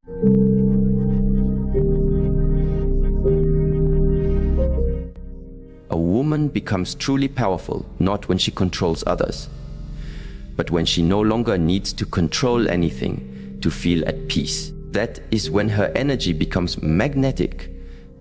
A woman becomes truly powerful not when she controls others, but when she no longer needs to control anything to feel at peace. That is when her energy becomes magnetic.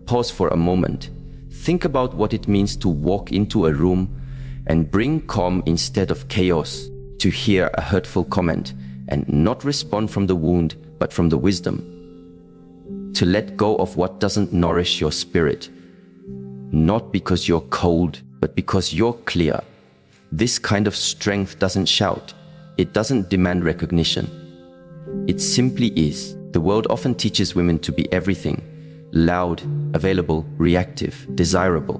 Pause for a moment. Think about what it means to walk into a room and bring calm instead of chaos, to hear a hurtful comment and not respond from the wound but from the wisdom, to let go of what doesn't nourish your spirit, not because you're cold but because you're clear. This kind of strength doesn't shout. It doesn't demand recognition. It simply is. The world often teaches women to be everything: loud, available, reactive, desirable.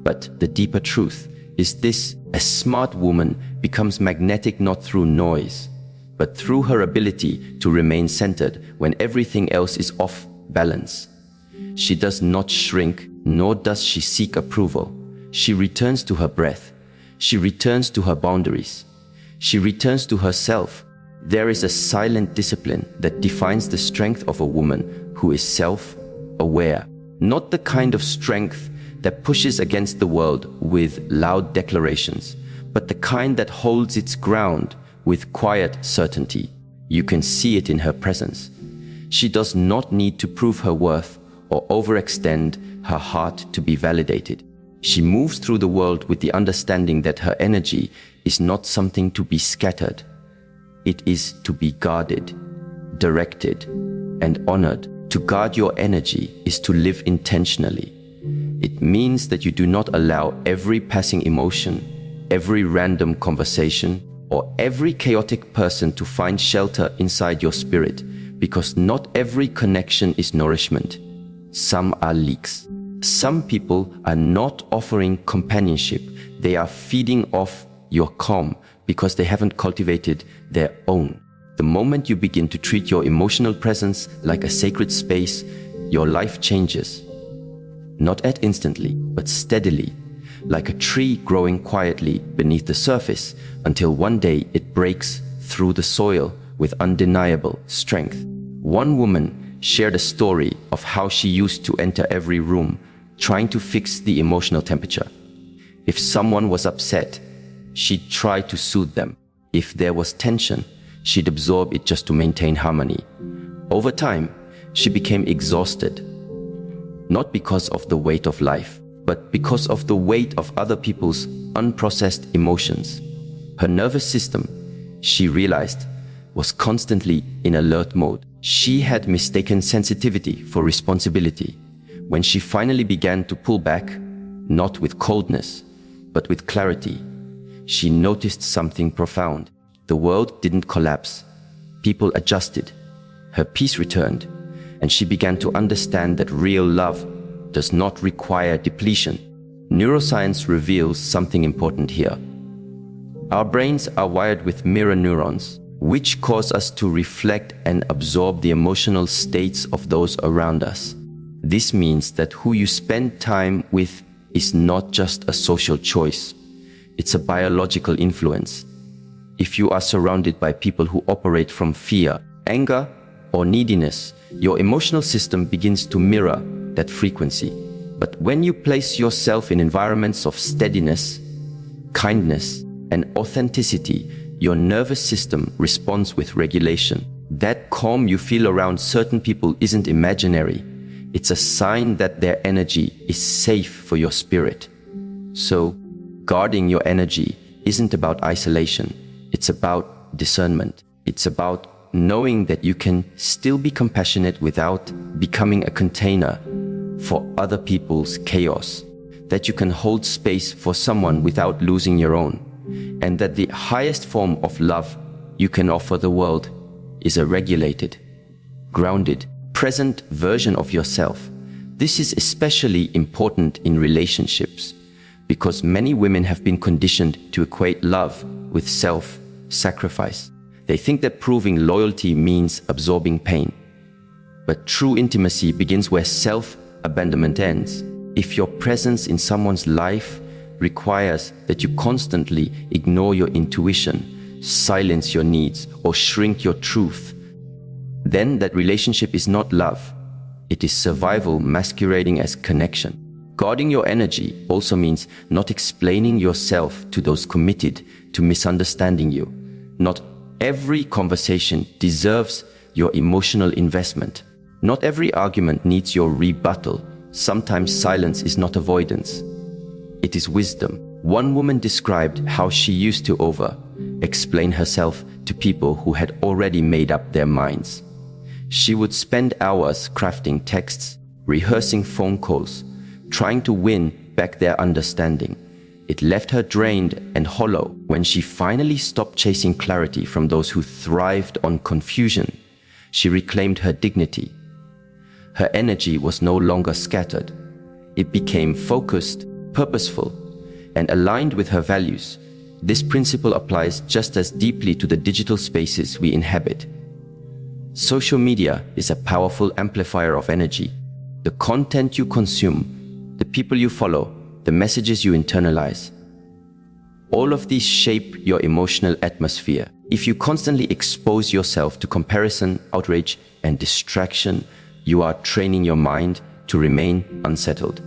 But the deeper truth is this: a smart woman becomes magnetic not through noise, but through her ability to remain centered when everything else is off balance. She does not shrink, nor does she seek approval. She returns to her breath. She returns to her boundaries. She returns to herself. There is a silent discipline that defines the strength of a woman who is self-aware. Not the kind of strength that pushes against the world with loud declarations, but the kind that holds its ground with quiet certainty. You can see it in her presence. She does not need to prove her worth or overextend her heart to be validated. She moves through the world with the understanding that her energy is not something to be scattered. It is to be guarded, directed, and honored. To guard your energy is to live intentionally. It means that you do not allow every passing emotion, every random conversation, or every chaotic person to find shelter inside your spirit, because not every connection is nourishment. Some are leaks. Some people are not offering companionship. They are feeding off your calm because they haven't cultivated their own. The moment you begin to treat your emotional presence like a sacred space, your life changes. Not at instantly, but steadily, like a tree growing quietly beneath the surface until one day it breaks through the soil with undeniable strength. One woman shared a story of how she used to enter every room trying to fix the emotional temperature. If someone was upset, she'd try to soothe them. If there was tension, she'd absorb it just to maintain harmony. Over time, she became exhausted, not because of the weight of life, but because of the weight of other people's unprocessed emotions. Her nervous system, she realized, was constantly in alert mode. She had mistaken sensitivity for responsibility. When she finally began to pull back, not with coldness, but with clarity, she noticed something profound. The world didn't collapse. People adjusted. Her peace returned, and she began to understand that real love does not require depletion. Neuroscience reveals something important here. Our brains are wired with mirror neurons, which cause us to reflect and absorb the emotional states of those around us. This means that who you spend time with is not just a social choice. It's a biological influence. If you are surrounded by people who operate from fear, anger, or neediness, your emotional system begins to mirror that frequency. But when you place yourself in environments of steadiness, kindness, and authenticity, your nervous system responds with regulation. That calm you feel around certain people isn't imaginary. It's a sign that their energy is safe for your spirit. So, guarding your energy isn't about isolation. It's about discernment. It's about knowing that you can still be compassionate without becoming a container for other people's chaos, that you can hold space for someone without losing your own, and that the highest form of love you can offer the world is a regulated, grounded, present version of yourself. This is especially important in relationships because many women have been conditioned to equate love with self-sacrifice. They think that proving loyalty means absorbing pain. But true intimacy begins where self-abandonment ends. If your presence in someone's life requires that you constantly ignore your intuition, silence your needs, or shrink your truth, then that relationship is not love. It is survival masquerading as connection. Guarding your energy also means not explaining yourself to those committed to misunderstanding you. Not every conversation deserves your emotional investment. Not every argument needs your rebuttal. Sometimes silence is not avoidance. It is wisdom. One woman described how she used to explain herself to people who had already made up their minds. She would spend hours crafting texts, rehearsing phone calls, trying to win back their understanding. It left her drained and hollow. When she finally stopped chasing clarity from those who thrived on confusion, she reclaimed her dignity. Her energy was no longer scattered. It became focused, purposeful, and aligned with her values. This principle applies just as deeply to the digital spaces we inhabit. Social media is a powerful amplifier of energy. The content you consume, the people you follow, the messages you internalize, all of these shape your emotional atmosphere. If you constantly expose yourself to comparison, outrage, and distraction, you are training your mind to remain unsettled.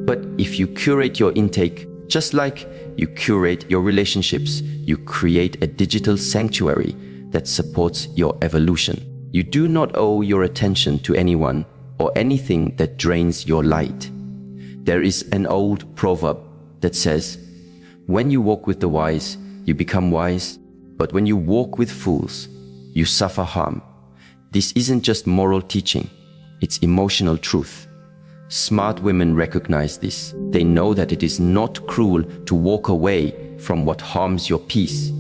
But if you curate your intake, just like you curate your relationships, you create a digital sanctuary that supports your evolution. You do not owe your attention to anyone or anything that drains your light. There is an old proverb that says, "When you walk with the wise, you become wise, but when you walk with fools, you suffer harm." This isn't just moral teaching, it's emotional truth. Smart women recognize this. They know that it is not cruel to walk away from what harms your peace.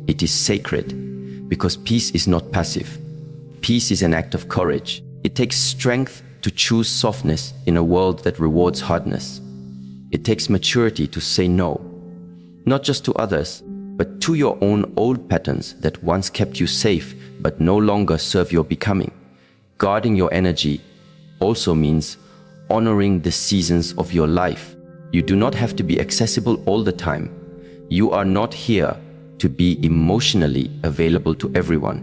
It is sacred, because peace is not passive. Peace is an act of courage. It takes strength to choose softness in a world that rewards hardness. It takes maturity to say no, not just to others, but to your own old patterns that once kept you safe but no longer serve your becoming. Guarding your energy also means honoring the seasons of your life. You do not have to be accessible all the time. You are not here to be emotionally available to everyone.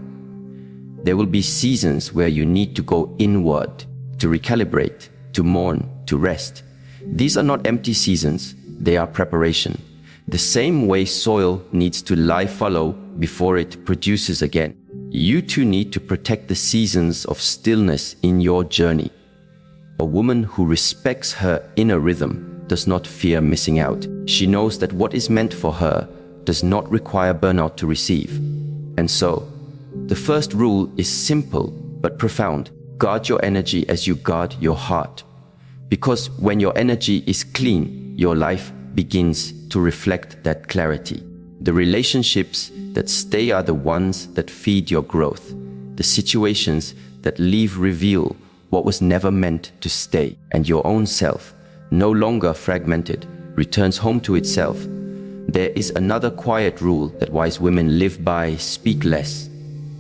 There will be seasons where you need to go inward, to recalibrate, to mourn, to rest. These are not empty seasons, they are preparation. The same way soil needs to lie fallow before it produces again. You too need to protect the seasons of stillness in your journey. A woman who respects her inner rhythm does not fear missing out. She knows that what is meant for her does not require burnout to receive. And so, the first rule is simple but profound. Guard your energy as you guard your heart. Because when your energy is clean, your life begins to reflect that clarity. The relationships that stay are the ones that feed your growth. The situations that leave reveal what was never meant to stay. And your own self, no longer fragmented, returns home to itself. There is another quiet rule that wise women live by: speak less,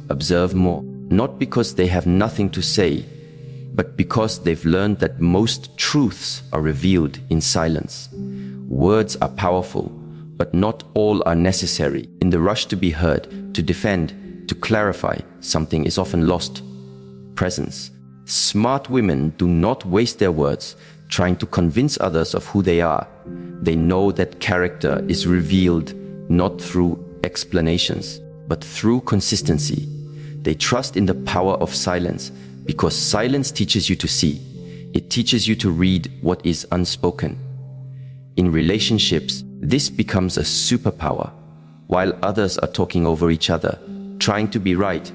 observe more. Not because they have nothing to say, but because they've learned that most truths are revealed in silence. Words are powerful, but not all are necessary. In the rush to be heard, to defend, to clarify, something is often lost: presence. Smart women do not waste their words trying to convince others of who they are. They know that character is revealed not through explanations, but through consistency. They trust in the power of silence because silence teaches you to see. It teaches you to read what is unspoken. In relationships, this becomes a superpower. While others are talking over each other, trying to be right,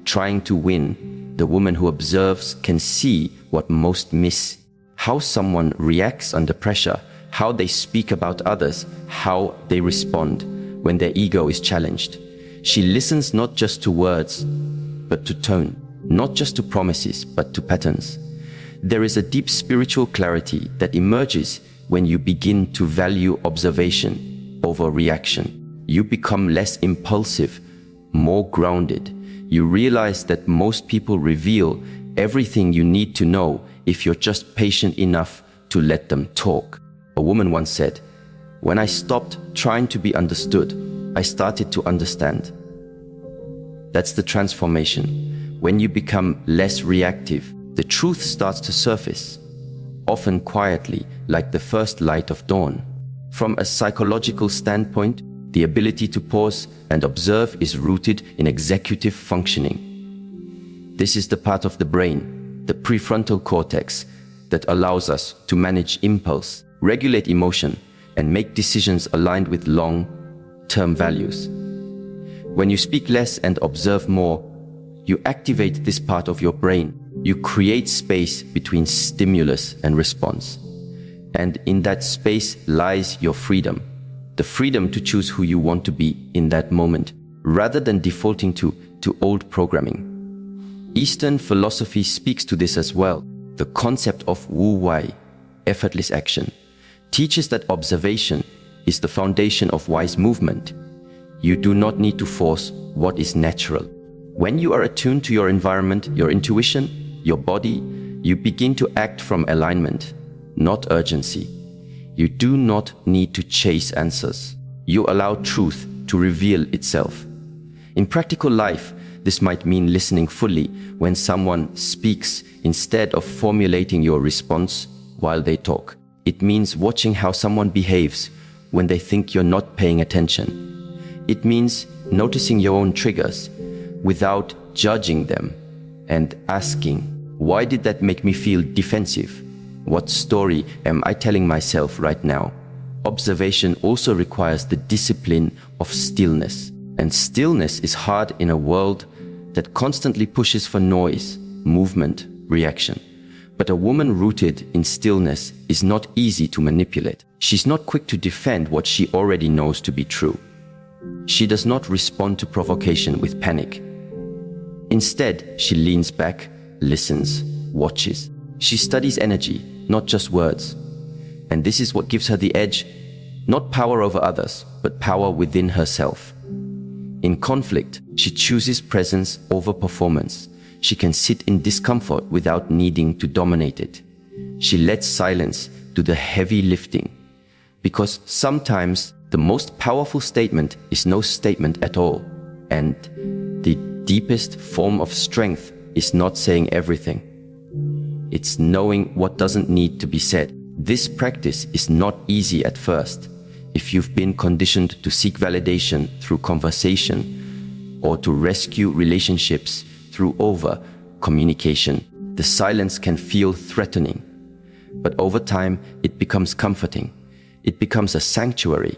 trying to win, the woman who observes can see what most miss: how someone reacts under pressure, how they speak about others, how they respond when their ego is challenged. She listens not just to words, but to tone, not just to promises, but to patterns. There is a deep spiritual clarity that emerges when you begin to value observation over reaction. You become less impulsive, more grounded. You realize that most people reveal everything you need to know if you're just patient enough to let them talk. A woman once said, "When I stopped trying to be understood, I started to understand." That's the transformation. when you become less reactive, the truth starts to surface, often quietly, like the first light of dawn. From a psychological standpoint, the ability to pause and observe is rooted in executive functioning. This is the part of the brain, the prefrontal cortex, that allows us to manage impulse, regulate emotion, and make decisions aligned with long-term values. When you speak less and observe more, you activate this part of your brain. You create space between stimulus and response. And in that space lies your freedom. The freedom to choose who you want to be in that moment, rather than defaulting to old programming. Eastern philosophy speaks to this as well. The concept of Wu Wei, effortless action, teaches that observation is the foundation of wise movement. You do not need to force what is natural. When you are attuned to your environment, your intuition, your body, you begin to act from alignment, not urgency. You do not need to chase answers. You allow truth to reveal itself. In practical life, this might mean listening fully when someone speaks instead of formulating your response while they talk. It means watching how someone behaves when they think you're not paying attention. It means noticing your own triggers without judging them and asking, why did that make me feel defensive? What story am I telling myself right now? Observation also requires the discipline of stillness. And stillness is hard in a world that constantly pushes for noise, movement, reaction. But a woman rooted in stillness is not easy to manipulate. She's not quick to defend what she already knows to be true. She does not respond to provocation with panic. Instead, she leans back, listens, watches. She studies energy, not just words. And this is what gives her the edge, not power over others, but power within herself. In conflict, she chooses presence over performance. She can sit in discomfort without needing to dominate it. She lets silence do the heavy lifting. Because sometimes the most powerful statement is no statement at all. And the deepest form of strength is not saying everything. It's knowing what doesn't need to be said. This practice is not easy at first. If you've been conditioned to seek validation through conversation or to rescue relationships through over-communication, the silence can feel threatening. But over time, it becomes comforting. It becomes a sanctuary.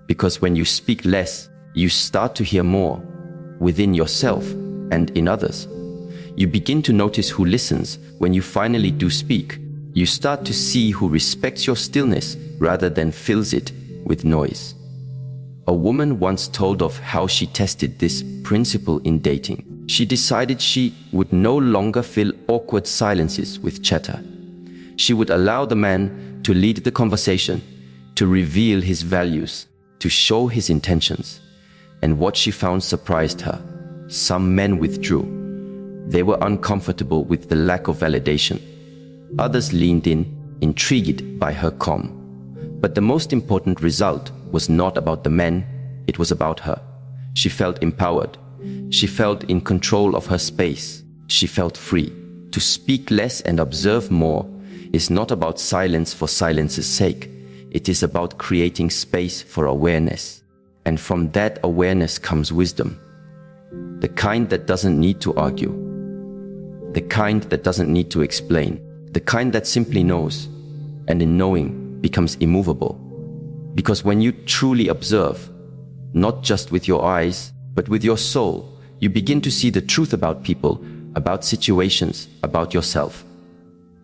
Because when you speak less, you start to hear more within yourself and in others. You begin to notice who listens when you finally do speak. You start to see who respects your stillness rather than fills it with noise. A woman once told of how she tested this principle in dating. She decided she would no longer fill awkward silences with chatter. She would allow the man to lead the conversation, to reveal his values, to show his intentions. And what she found surprised her. Some men withdrew. They were uncomfortable with the lack of validation. Others leaned in, intrigued by her calm. But the most important result was not about the men, it was about her. She felt empowered. She felt in control of her space. She felt free. To speak less and observe more is not about silence for silence's sake. It is about creating space for awareness. And from that awareness comes wisdom. The kind that doesn't need to argue. The kind that doesn't need to explain. The kind that simply knows. And in knowing becomes immovable. Because when you truly observe, not just with your eyes, but with your soul, you begin to see the truth about people, about situations, about yourself.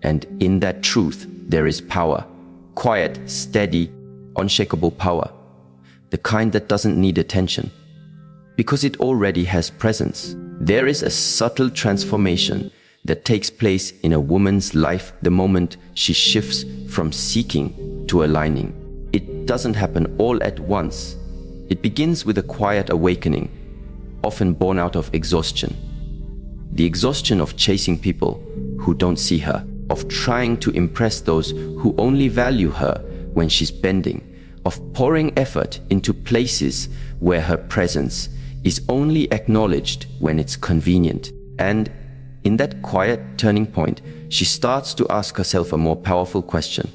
And in that truth, there is power. Quiet, steady, unshakable power. The kind that doesn't need attention. Because it already has presence. There is a subtle transformation that takes place in a woman's life the moment she shifts from seeking to aligning. It doesn't happen all at once. It begins with a quiet awakening, often born out of exhaustion. The exhaustion of chasing people who don't see her, of trying to impress those who only value her when she's bending, of pouring effort into places where her presence is only acknowledged when it's convenient. And in that quiet turning point, she starts to ask herself a more powerful question.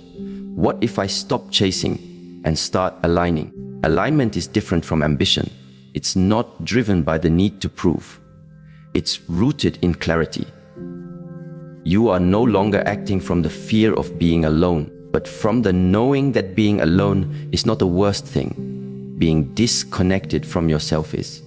What if I stop chasing and start aligning? Alignment is different from ambition. It's not driven by the need to prove. It's rooted in clarity. You are no longer acting from the fear of being alone, but from the knowing that being alone is not the worst thing. Being disconnected from yourself is.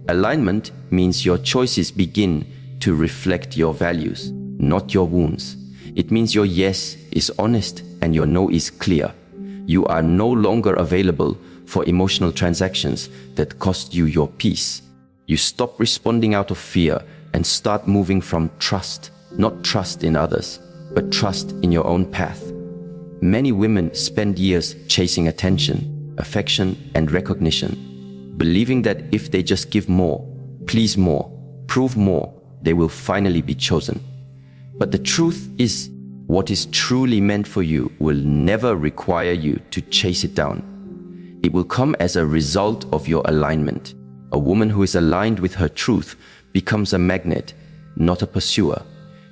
Alignment means your choices begin to reflect your values, not your wounds. It means your yes is honest and your no is clear. You are no longer available for emotional transactions that cost you your peace. You stop responding out of fear and start moving from trust, not trust in others, but trust in your own path. Many women spend years chasing attention, affection, and recognition, believing that if they just give more, please more, prove more, they will finally be chosen. But the truth is, what is truly meant for you will never require you to chase it down. It will come as a result of your alignment. A woman who is aligned with her truth becomes a magnet, not a pursuer.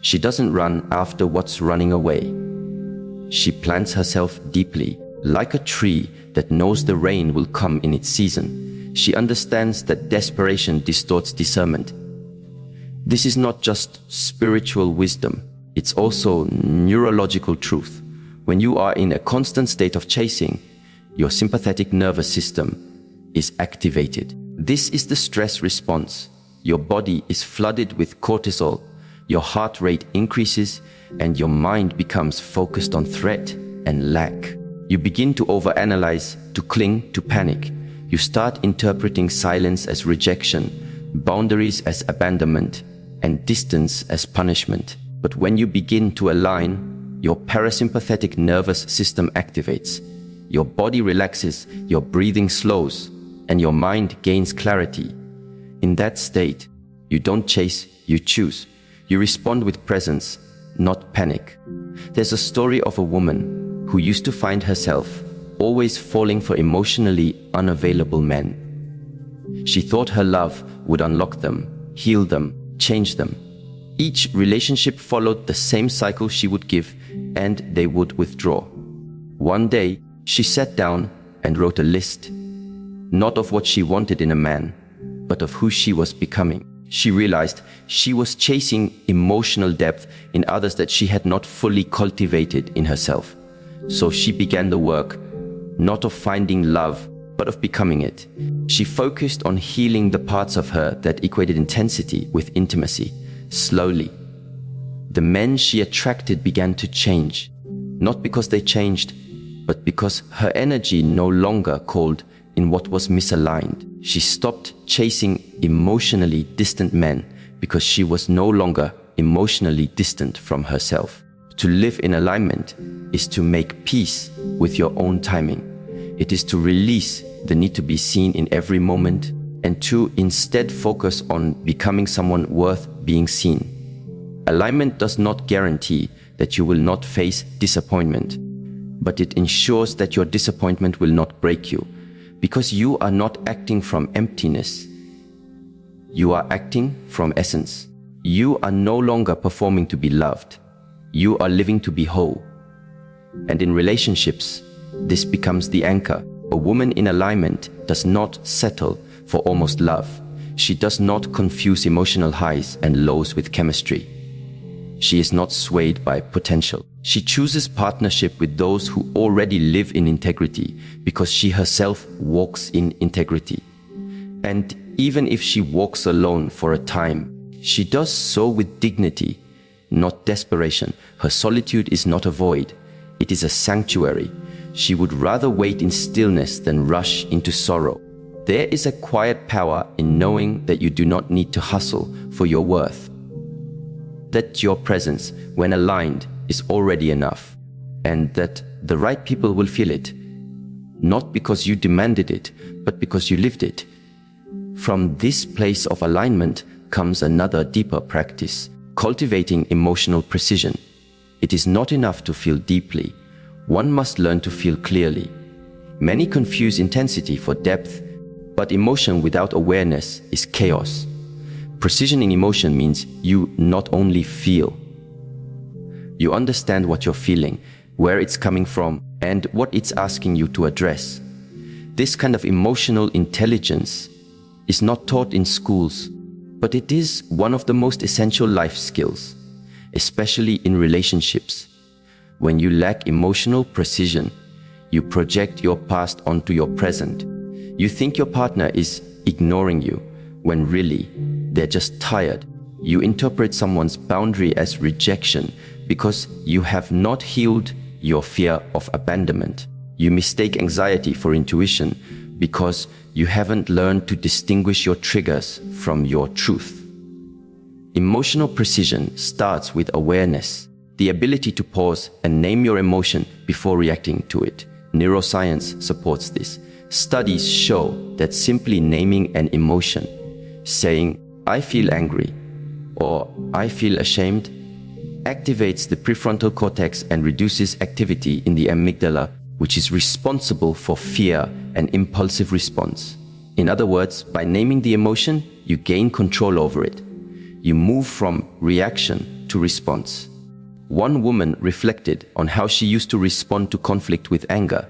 She doesn't run after what's running away. She plants herself deeply, like a tree that knows the rain will come in its season. She understands that desperation distorts discernment. This is not just spiritual wisdom, it's also neurological truth. When you are in a constant state of chasing, your sympathetic nervous system is activated. This is the stress response. Your body is flooded with cortisol, your heart rate increases, and your mind becomes focused on threat and lack. You begin to overanalyze, to cling, to panic. You start interpreting silence as rejection, boundaries as abandonment, and distance as punishment. But when you begin to align, your parasympathetic nervous system activates. Your body relaxes, your breathing slows, and your mind gains clarity. In that state, you don't chase, you choose. You respond with presence, not panic. There's a story of a woman who used to find herself always falling for emotionally unavailable men. She thought her love would unlock them, heal them, change them. Each relationship followed the same cycle. She would give, and they would withdraw. One day, she sat down and wrote a list, not of what she wanted in a man, but of who she was becoming. She realized she was chasing emotional depth in others that she had not fully cultivated in herself. So she began the work, not of finding love, but of becoming it. She focused on healing the parts of her that equated intensity with intimacy. Slowly, the men she attracted began to change, not because they changed, but because her energy no longer called in what was misaligned. She stopped chasing emotionally distant men because she was no longer emotionally distant from herself. To live in alignment is to make peace with your own timing. It is to release the need to be seen in every moment and to instead focus on becoming someone worth being seen. Alignment does not guarantee that you will not face disappointment, but it ensures that your disappointment will not break you, because you are not acting from emptiness. You are acting from essence. You are no longer performing to be loved. You are living to be whole. And in relationships, this becomes the anchor. A woman in alignment does not settle for almost love. She does not confuse emotional highs and lows with chemistry. She is not swayed by potential. She chooses partnership with those who already live in integrity because she herself walks in integrity. And even if she walks alone for a time, she does so with dignity, not desperation. Her solitude is not a void. It is a sanctuary. She would rather wait in stillness than rush into sorrow. There is a quiet power in knowing that you do not need to hustle for your worth. That your presence, when aligned, is already enough, and that the right people will feel it, not because you demanded it, but because you lived it. From this place of alignment comes another deeper practice, cultivating emotional precision. It is not enough to feel deeply. One must learn to feel clearly. Many confuse intensity for depth, but emotion without awareness is chaos. Precision in emotion means you not only feel, you understand what you're feeling, where it's coming from, and what it's asking you to address. This kind of emotional intelligence is not taught in schools, but it is one of the most essential life skills, especially in relationships. When you lack emotional precision, you project your past onto your present. You think your partner is ignoring you, when really, they're just tired. You interpret someone's boundary as rejection because you have not healed your fear of abandonment. You mistake anxiety for intuition because you haven't learned to distinguish your triggers from your truth. Emotional precision starts with awareness, the ability to pause and name your emotion before reacting to it. Neuroscience supports this. Studies show that simply naming an emotion, saying, "I feel angry," or "I feel ashamed," activates the prefrontal cortex and reduces activity in the amygdala, which is responsible for fear and impulsive response. In other words, by naming the emotion, you gain control over it. You move from reaction to response. One woman reflected on how she used to respond to conflict with anger.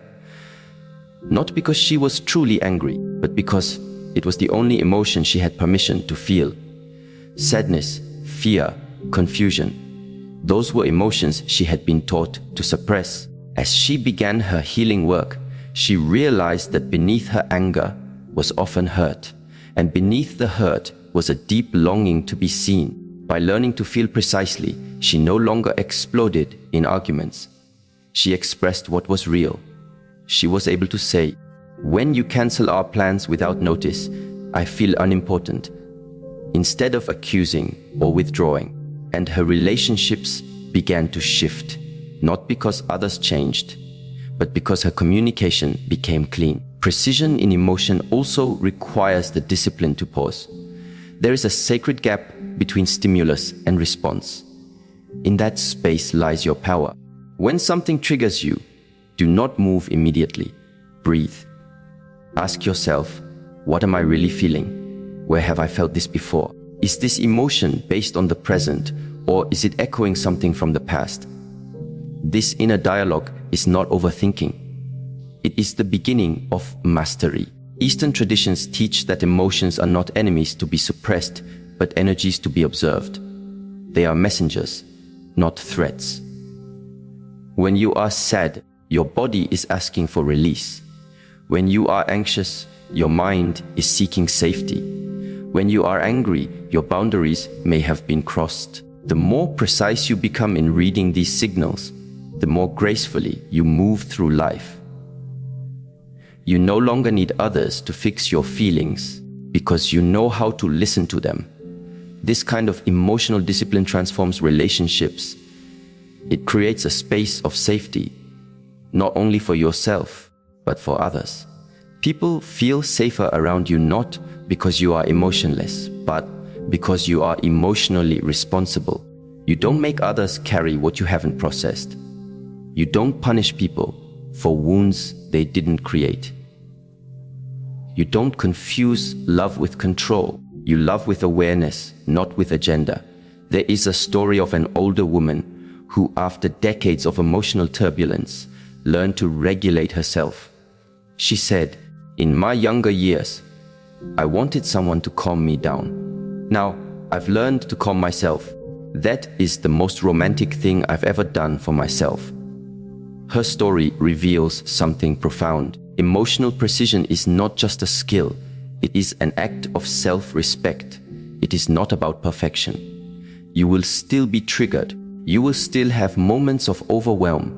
Not because she was truly angry, but because it was the only emotion she had permission to feel. Sadness, fear, confusion. Those were emotions she had been taught to suppress. As she began her healing work, she realized that beneath her anger was often hurt, and beneath the hurt was a deep longing to be seen. By learning to feel precisely, she no longer exploded in arguments. She expressed what was real. She was able to say, "When you cancel our plans without notice, I feel unimportant," instead of accusing or withdrawing. And her relationships began to shift, not because others changed, but because her communication became clean. Precision in emotion also requires the discipline to pause. There is a sacred gap between stimulus and response. In that space lies your power. When something triggers you, do not move immediately. Breathe. Ask yourself, what am I really feeling? Where have I felt this before? Is this emotion based on the present, or is it echoing something from the past? This inner dialogue is not overthinking. It is the beginning of mastery. Eastern traditions teach that emotions are not enemies to be suppressed, but energies to be observed. They are messengers, not threats. When you are sad, your body is asking for release. When you are anxious, your mind is seeking safety. When you are angry, your boundaries may have been crossed. The more precise you become in reading these signals, the more gracefully you move through life. You no longer need others to fix your feelings because you know how to listen to them. This kind of emotional discipline transforms relationships. It creates a space of safety, not only for yourself, but for others. People feel safer around you not because you are emotionless, but because you are emotionally responsible. You don't make others carry what you haven't processed. You don't punish people for wounds they didn't create. You don't confuse love with control. You love with awareness, not with agenda. There is a story of an older woman who, after decades of emotional turbulence, learned to regulate herself. She said, "In my younger years, I wanted someone to calm me down. Now, I've learned to calm myself. That is the most romantic thing I've ever done for myself." Her story reveals something profound. Emotional precision is not just a skill. It is an act of self-respect. It is not about perfection. You will still be triggered. You will still have moments of overwhelm.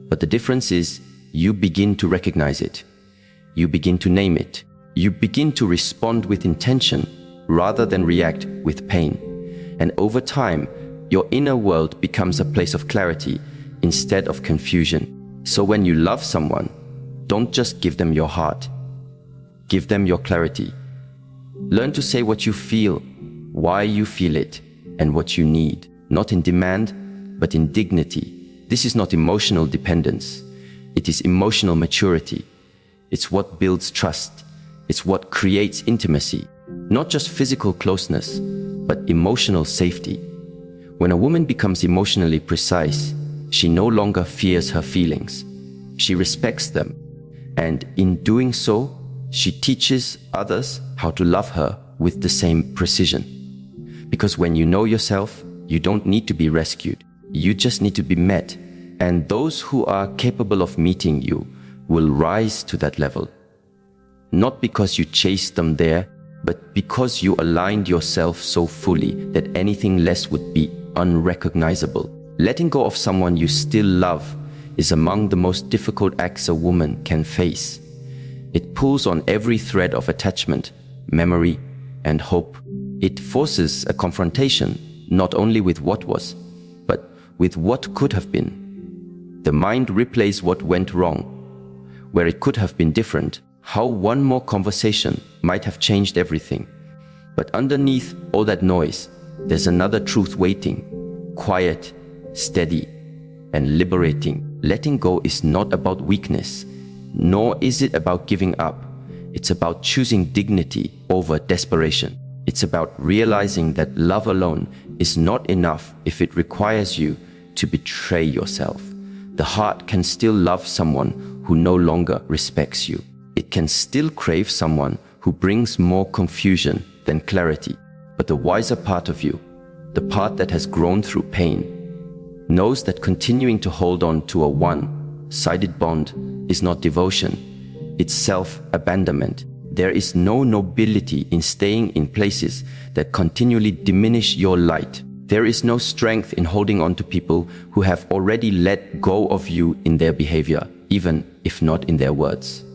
But the difference is, you begin to recognize it. You begin to name it. You begin to respond with intention rather than react with pain. And over time, your inner world becomes a place of clarity instead of confusion. So when you love someone, don't just give them your heart. Give them your clarity. Learn to say what you feel, why you feel it, and what you need. Not in demand, but in dignity. This is not emotional dependence. It is emotional maturity. It's what builds trust. It's what creates intimacy. Not just physical closeness, but emotional safety. When a woman becomes emotionally precise, she no longer fears her feelings. She respects them. And in doing so, she teaches others how to love her with the same precision. Because when you know yourself, you don't need to be rescued. You just need to be met. And those who are capable of meeting you will rise to that level. Not because you chased them there, but because you aligned yourself so fully that anything less would be unrecognizable. Letting go of someone you still love is among the most difficult acts a woman can face. It pulls on every thread of attachment, memory, and hope. It forces a confrontation, not only with what was, but with what could have been. The mind replays what went wrong, where it could have been different, how one more conversation might have changed everything. But underneath all that noise, there's another truth waiting, quiet, steady, and liberating. Letting go is not about weakness, nor is it about giving up. It's about choosing dignity over desperation. It's about realizing that love alone is not enough if it requires you to betray yourself. The heart can still love someone who no longer respects you. It can still crave someone who brings more confusion than clarity. But the wiser part of you, the part that has grown through pain, knows that continuing to hold on to a one-sided bond is not devotion, it's self-abandonment. There is no nobility in staying in places that continually diminish your light. There is no strength in holding on to people who have already let go of you in their behavior, even if not in their words.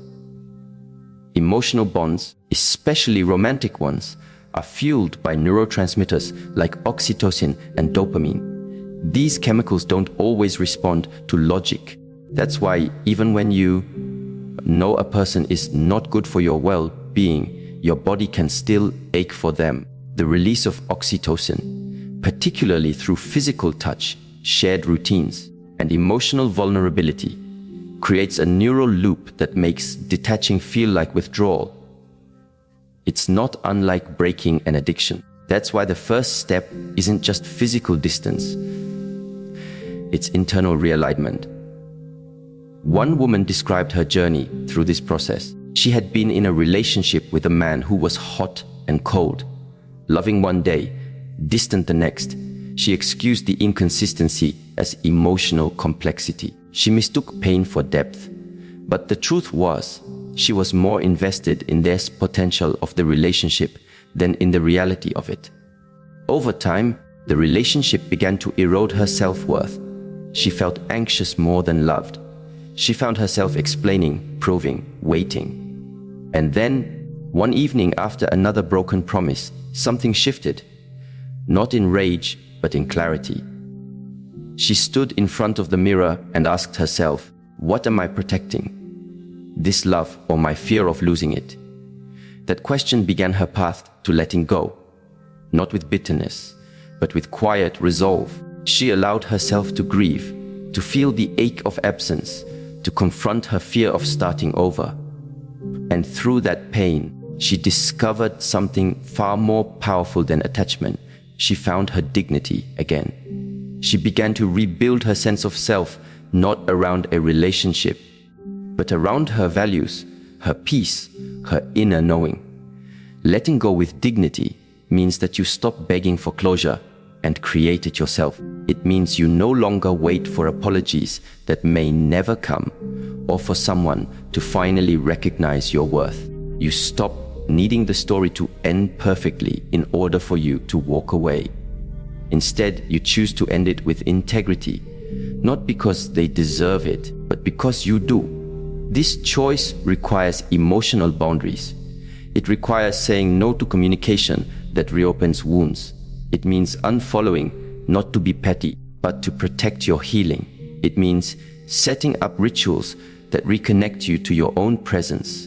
Emotional bonds, especially romantic ones, are fueled by neurotransmitters like oxytocin and dopamine. These chemicals don't always respond to logic. That's why even when you know a person is not good for your well-being, your body can still ache for them. The release of oxytocin, particularly through physical touch, shared routines, and emotional vulnerability, creates a neural loop that makes detaching feel like withdrawal. It's not unlike breaking an addiction. That's why the first step isn't just physical distance, it's internal realignment. One woman described her journey through this process. She had been in a relationship with a man who was hot and cold, loving one day, distant the next. She excused the inconsistency as emotional complexity. She mistook pain for depth. But the truth was, she was more invested in this potential of the relationship than in the reality of it. Over time, the relationship began to erode her self-worth. She felt anxious more than loved. She found herself explaining, proving, waiting. And then, one evening after another broken promise, something shifted. Not in rage, but in clarity. She stood in front of the mirror and asked herself, what am I protecting? This love or my fear of losing it? That question began her path to letting go. Not with bitterness, but with quiet resolve. She allowed herself to grieve, to feel the ache of absence, to confront her fear of starting over. And through that pain, she discovered something far more powerful than attachment. She found her dignity again. She began to rebuild her sense of self, not around a relationship, but around her values, her peace, her inner knowing. Letting go with dignity means that you stop begging for closure and create it yourself. It means you no longer wait for apologies that may never come, or for someone to finally recognize your worth. You stop needing the story to end perfectly in order for you to walk away. Instead, you choose to end it with integrity, not because they deserve it, but because you do. This choice requires emotional boundaries. It requires saying no to communication that reopens wounds. It means unfollowing, not to be petty, but to protect your healing. It means setting up rituals that reconnect you to your own presence.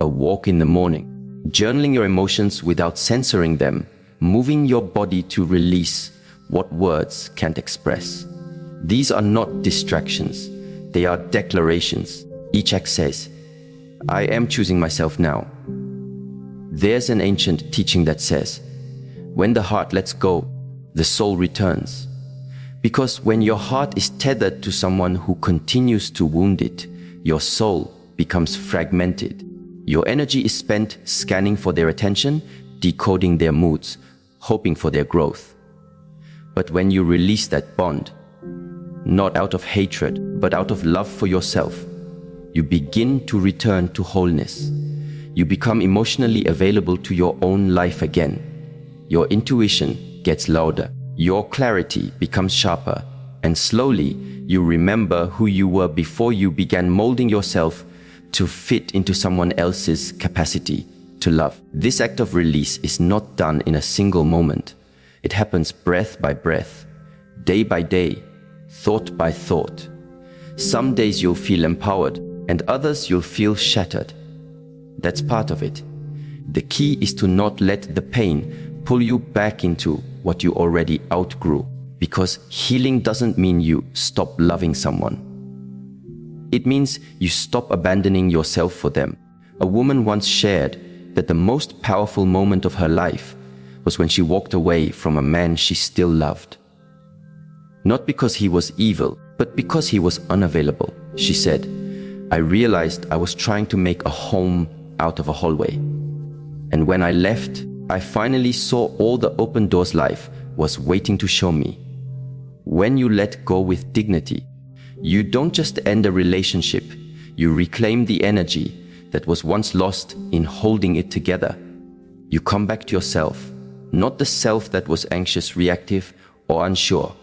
A walk in the morning, journaling your emotions without censoring them, moving your body to release what words can't express. These are not distractions, they are declarations. Each act says, I am choosing myself now. There's an ancient teaching that says, when the heart lets go, the soul returns. Because when your heart is tethered to someone who continues to wound it, your soul becomes fragmented. Your energy is spent scanning for their attention, decoding their moods, hoping for their growth. But when you release that bond, not out of hatred, but out of love for yourself, you begin to return to wholeness. You become emotionally available to your own life again. Your intuition gets louder. Your clarity becomes sharper. And slowly, you remember who you were before you began molding yourself to fit into someone else's capacity to love. This act of release is not done in a single moment. It happens breath by breath, day by day, thought by thought. Some days you'll feel empowered, and others you'll feel shattered. That's part of it. The key is to not let the pain pull you back into what you already outgrew, because healing doesn't mean you stop loving someone. It means you stop abandoning yourself for them. A woman once shared that the most powerful moment of her life was when she walked away from a man she still loved. Not because he was evil, but because he was unavailable. She said, I realized I was trying to make a home out of a hallway. And when I left, I finally saw all the open doors life was waiting to show me. When you let go with dignity, you don't just end a relationship, you reclaim the energy that was once lost in holding it together. You come back to yourself, not the self that was anxious, reactive, or unsure,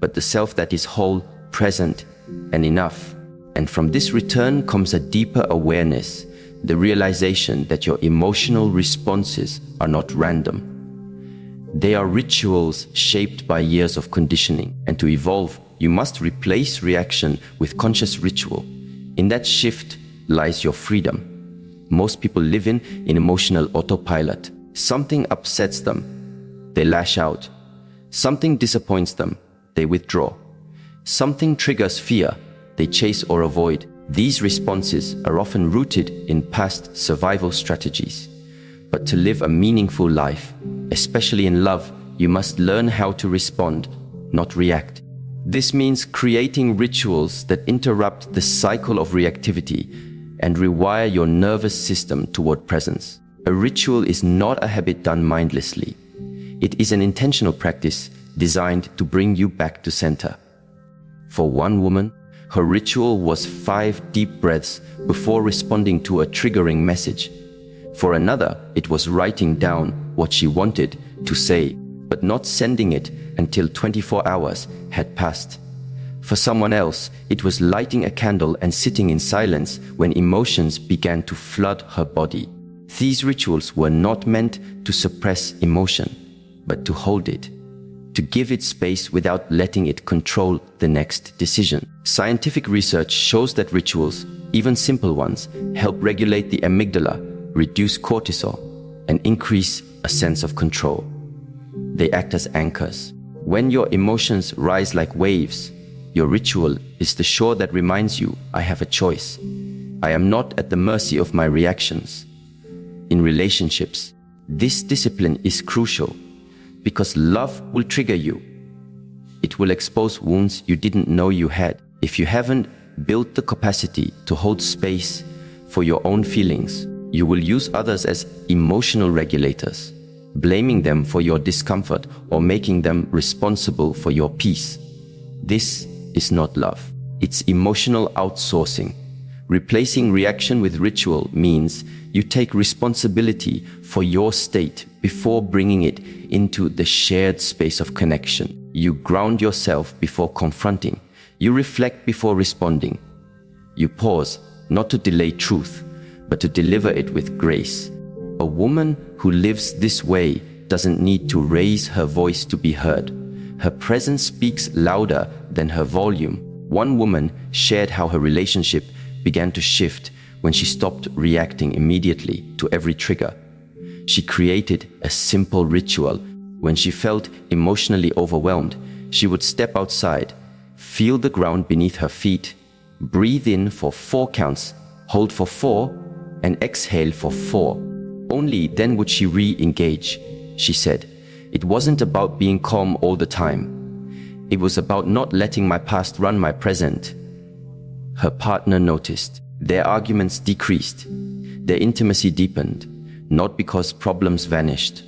but the self that is whole, present, and enough. And from this return comes a deeper awareness, the realization that your emotional responses are not random. They are rituals shaped by years of conditioning, and to evolve, you must replace reaction with conscious ritual. In that shift lies your freedom. Most people live in emotional autopilot. Something upsets them, they lash out. Something disappoints them, they withdraw. Something triggers fear, they chase or avoid. These responses are often rooted in past survival strategies. But to live a meaningful life, especially in love, you must learn how to respond, not react. This means creating rituals that interrupt the cycle of reactivity and rewire your nervous system toward presence. A ritual is not a habit done mindlessly. It is an intentional practice designed to bring you back to center. For one woman, her ritual was 5 deep breaths before responding to a triggering message. For another, it was writing down what she wanted to say, but not sending it until 24 hours had passed. For someone else, it was lighting a candle and sitting in silence when emotions began to flood her body. These rituals were not meant to suppress emotion, but to hold it, to give it space without letting it control the next decision. Scientific research shows that rituals, even simple ones, help regulate the amygdala, reduce cortisol, and increase a sense of control. They act as anchors. When your emotions rise like waves, your ritual is the shore that reminds you, I have a choice. I am not at the mercy of my reactions. In relationships, this discipline is crucial because love will trigger you. It will expose wounds you didn't know you had. If you haven't built the capacity to hold space for your own feelings, you will use others as emotional regulators, blaming them for your discomfort or making them responsible for your peace. This is not love. It's emotional outsourcing. Replacing reaction with ritual means you take responsibility for your state before bringing it into the shared space of connection. You ground yourself before confronting. You reflect before responding. You pause, not to delay truth, but to deliver it with grace. A woman who lives this way doesn't need to raise her voice to be heard. Her presence speaks louder than her volume. One woman shared how her relationship began to shift when she stopped reacting immediately to every trigger. She created a simple ritual. When she felt emotionally overwhelmed, she would step outside, feel the ground beneath her feet, breathe in for 4 counts, hold for 4, and exhale for 4. Only then would she re-engage. She said, "It wasn't about being calm all the time. It was about not letting my past run my present." Her partner noticed. Their arguments decreased. Their intimacy deepened, not because problems vanished,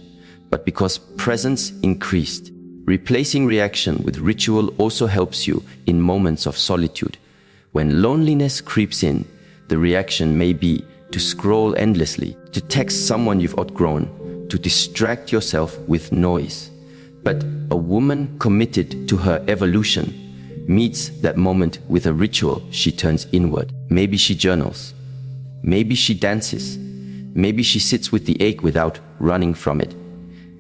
but because presence increased. Replacing reaction with ritual also helps you in moments of solitude. When loneliness creeps in, the reaction may be to scroll endlessly, to text someone you've outgrown, to distract yourself with noise. But a woman committed to her evolution meets that moment with a ritual. She turns inward. Maybe she journals. Maybe she dances. Maybe she sits with the ache without running from it.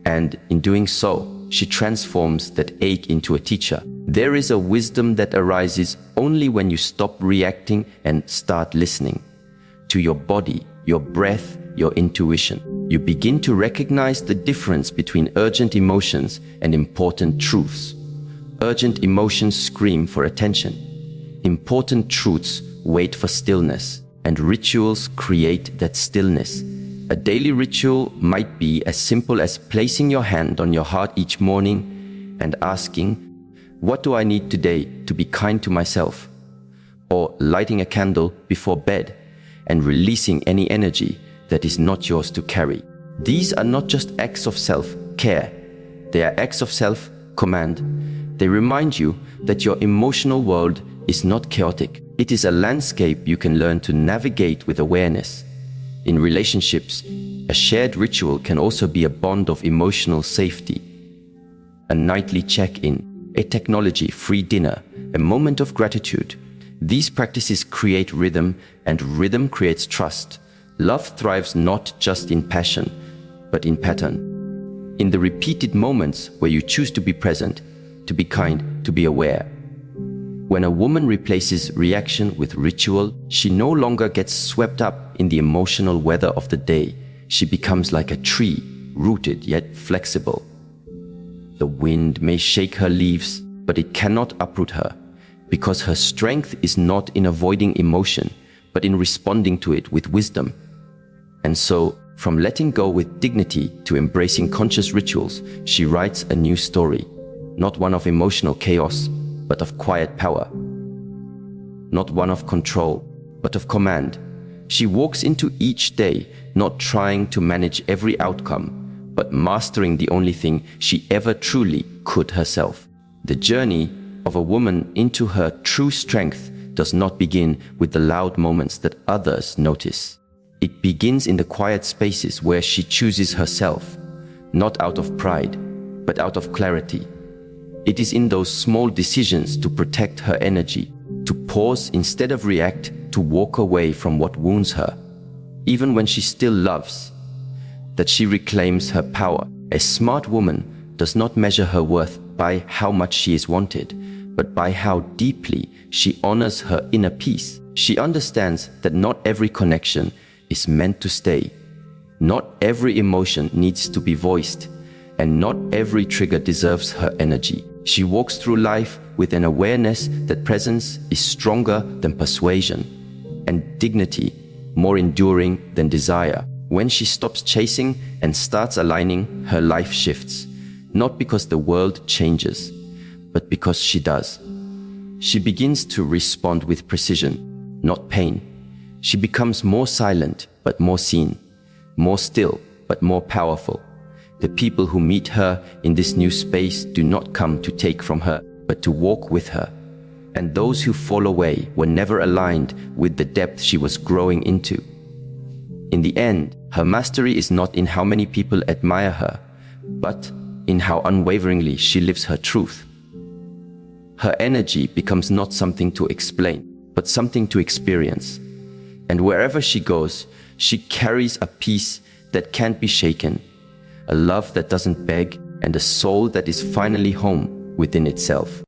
And in doing so, she transforms that ache into a teacher. There is a wisdom that arises only when you stop reacting and start listening to your body, your breath, your intuition. You begin to recognize the difference between urgent emotions and important truths. Urgent emotions scream for attention. Important truths wait for stillness, and rituals create that stillness. A daily ritual might be as simple as placing your hand on your heart each morning and asking, "What do I need today to be kind to myself?" Or lighting a candle before bed and releasing any energy that is not yours to carry. These are not just acts of self-care. They are acts of self-command. They remind you that your emotional world is not chaotic. It is a landscape you can learn to navigate with awareness. In relationships, a shared ritual can also be a bond of emotional safety. A nightly check-in, a technology-free dinner, a moment of gratitude. These practices create rhythm, and rhythm creates trust. Love thrives not just in passion, but in pattern. In the repeated moments where you choose to be present, to be kind, to be aware. When a woman replaces reaction with ritual, she no longer gets swept up in the emotional weather of the day. She becomes like a tree, rooted yet flexible. The wind may shake her leaves, but it cannot uproot her, because her strength is not in avoiding emotion, but in responding to it with wisdom. And so, from letting go with dignity to embracing conscious rituals, she writes a new story, not one of emotional chaos, but of quiet power. Not one of control, but of command. She walks into each day, not trying to manage every outcome, but mastering the only thing she ever truly could herself. The journey of a woman into her true strength does not begin with the loud moments that others notice. It begins in the quiet spaces where she chooses herself, not out of pride, but out of clarity. It is in those small decisions to protect her energy, to pause instead of react, to walk away from what wounds her, even when she still loves, that she reclaims her power. A smart woman does not measure her worth by how much she is wanted, but by how deeply she honors her inner peace. She understands that not every connection is meant to stay. Not every emotion needs to be voiced, and not every trigger deserves her energy. She walks through life with an awareness that presence is stronger than persuasion, and dignity more enduring than desire. When she stops chasing and starts aligning, her life shifts, not because the world changes, but because she does. She begins to respond with precision, not pain. She becomes more silent, but more seen, more still, but more powerful. The people who meet her in this new space do not come to take from her, but to walk with her. And those who fall away were never aligned with the depth she was growing into. In the end, her mastery is not in how many people admire her, but in how unwaveringly she lives her truth. Her energy becomes not something to explain, but something to experience. And wherever she goes, she carries a peace that can't be shaken, a love that doesn't beg, and a soul that is finally home within itself.